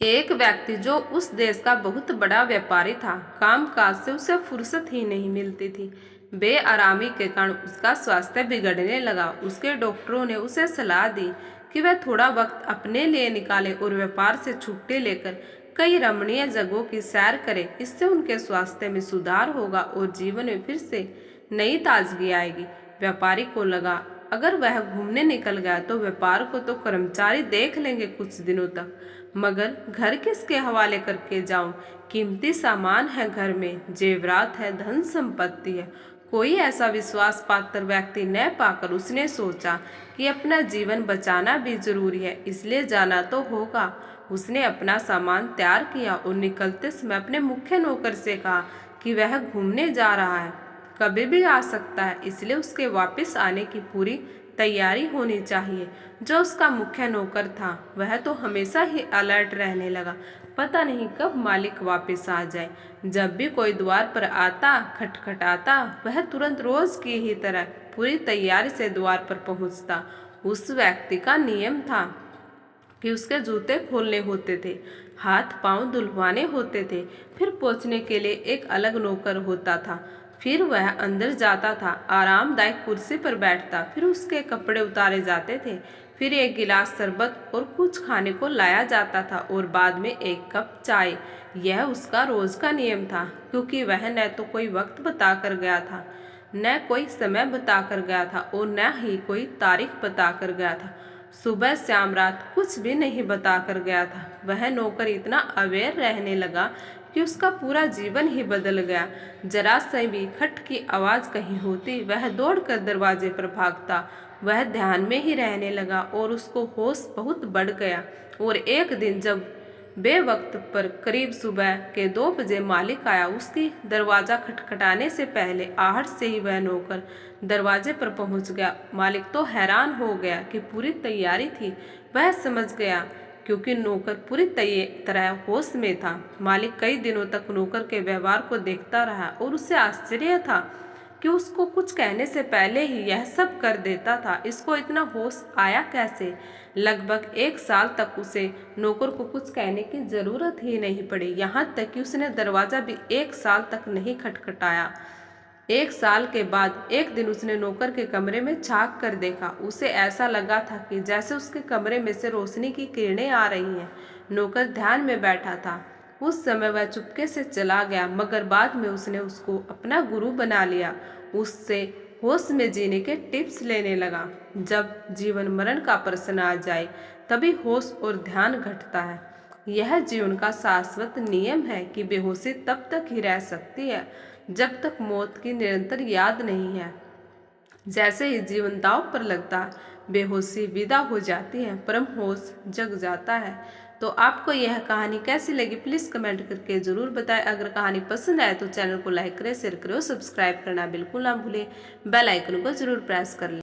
एक व्यक्ति जो उस देश का बहुत बड़ा व्यापारी था, कामकाज से उसे फुर्सत ही नहीं मिलती थी। बेआरामी के कारण उसका स्वास्थ्य बिगड़ने लगा। उसके डॉक्टरों ने उसे सलाह दी कि वह थोड़ा वक्त अपने लिए निकाले और व्यापार से छुट्टी लेकर कई रमणीय जगहों की सैर करे। इससे उनके स्वास्थ्य में सुधार होगा और जीवन में फिर से नई ताजगी आएगी। व्यापारी को लगा, अगर वह घूमने निकल गया तो व्यापार को तो कर्मचारी देख लेंगे कुछ दिनों तक, मगर घर किसके हवाले करके जाऊं? कीमती सामान है घर में, जेवरात है, धन संपत्ति है। कोई ऐसा विश्वास पात्र व्यक्ति न पाकर उसने सोचा कि अपना जीवन बचाना भी जरूरी है, इसलिए जाना तो होगा। उसने अपना सामान तैयार किया और निकलते समय अपने मुख्य नौकर से कहा कि वह घूमने जा रहा है, कभी भी आ सकता है, इसलिए उसके वापस आने की पूरी तैयारी होनी चाहिए। जो उसका मुख्य नौकर था वह तो हमेशा ही अलर्ट रहने लगा, पता नहीं कब मालिक वापस आ जाए। जब भी कोई द्वार पर आता, खटखटाता, वह तुरंत रोज की ही तरह पूरी तैयारी से द्वार पर पहुंचता। उस व्यक्ति का नियम था कि उसके जूते खोलने होते थे, हाथ पांव धुलवाने होते थे, फिर पोंछने के लिए एक अलग नौकर होता था। फिर वह अंदर जाता था, आरामदायक कुर्सी पर बैठता, फिर उसके कपड़े उतारे जाते थे, फिर एक गिलास शरबत और कुछ खाने को लाया जाता था और बाद में एक कप चाय। यह उसका रोज का नियम था, क्योंकि वह न तो कोई वक्त बता कर गया था, न कोई समय बता कर गया था और न ही कोई तारीख बता कर गया था। सुबह शाम रात कुछ भी नहीं बता कर गया था। वह नौकर इतना अवेयर रहने लगा कि उसका पूरा जीवन ही बदल गया। जरा सी भी खट की आवाज कहीं होती, वह दौड़कर दरवाजे पर भागता। वह ध्यान में ही रहने लगा और उसको होश बहुत बढ़ गया। और एक दिन जब बेवक्त पर करीब सुबह के 2 बजे मालिक आया, उसकी दरवाजा खटखटाने से पहले आहट से ही वह नौकर दरवाजे पर पहुंच गया। मालिक तो हैरान हो गया कि पूरी तैयारी थी। वह समझ गया क्योंकि नौकर पूरी तरह होश में था। मालिक कई दिनों तक नौकर के व्यवहार को देखता रहा और उसे आश्चर्य था कि उसको कुछ कहने से पहले ही यह सब कर देता था। इसको इतना होश आया कैसे? लगभग 1 साल तक उसे नौकर को कुछ कहने की जरूरत ही नहीं पड़ी, यहाँ तक कि उसने दरवाजा भी 1 साल तक नहीं खटखटाया। 1 साल के बाद एक दिन उसने नौकर के कमरे में झांक कर देखा। उसे ऐसा लगा था कि जैसे उसके कमरे में से रोशनी की किरणें आ रही हैं। नौकर ध्यान में बैठा था। उस समय वह चुपके से चला गया, मगर बाद में उसने उसको अपना गुरु बना लिया। उससे होश में जीने के टिप्स लेने लगा। जब जीवन मरण का प्रश्न आ जाए तभी होश और ध्यान घटता है। यह जीवन का शाश्वत नियम है कि बेहोशी तब तक ही रह सकती है जब तक मौत की निरंतर याद नहीं है। जैसे ही जीवन दांव पर लगता है, बेहोशी विदा हो जाती है, परम होश जग जाता है। तो आपको यह कहानी कैसी लगी प्लीज़ कमेंट करके ज़रूर बताएं। अगर कहानी पसंद आए तो चैनल को लाइक करें, शेयर करें और सब्सक्राइब करना बिल्कुल ना भूलें। बेल आइकन को ज़रूर प्रेस कर लें।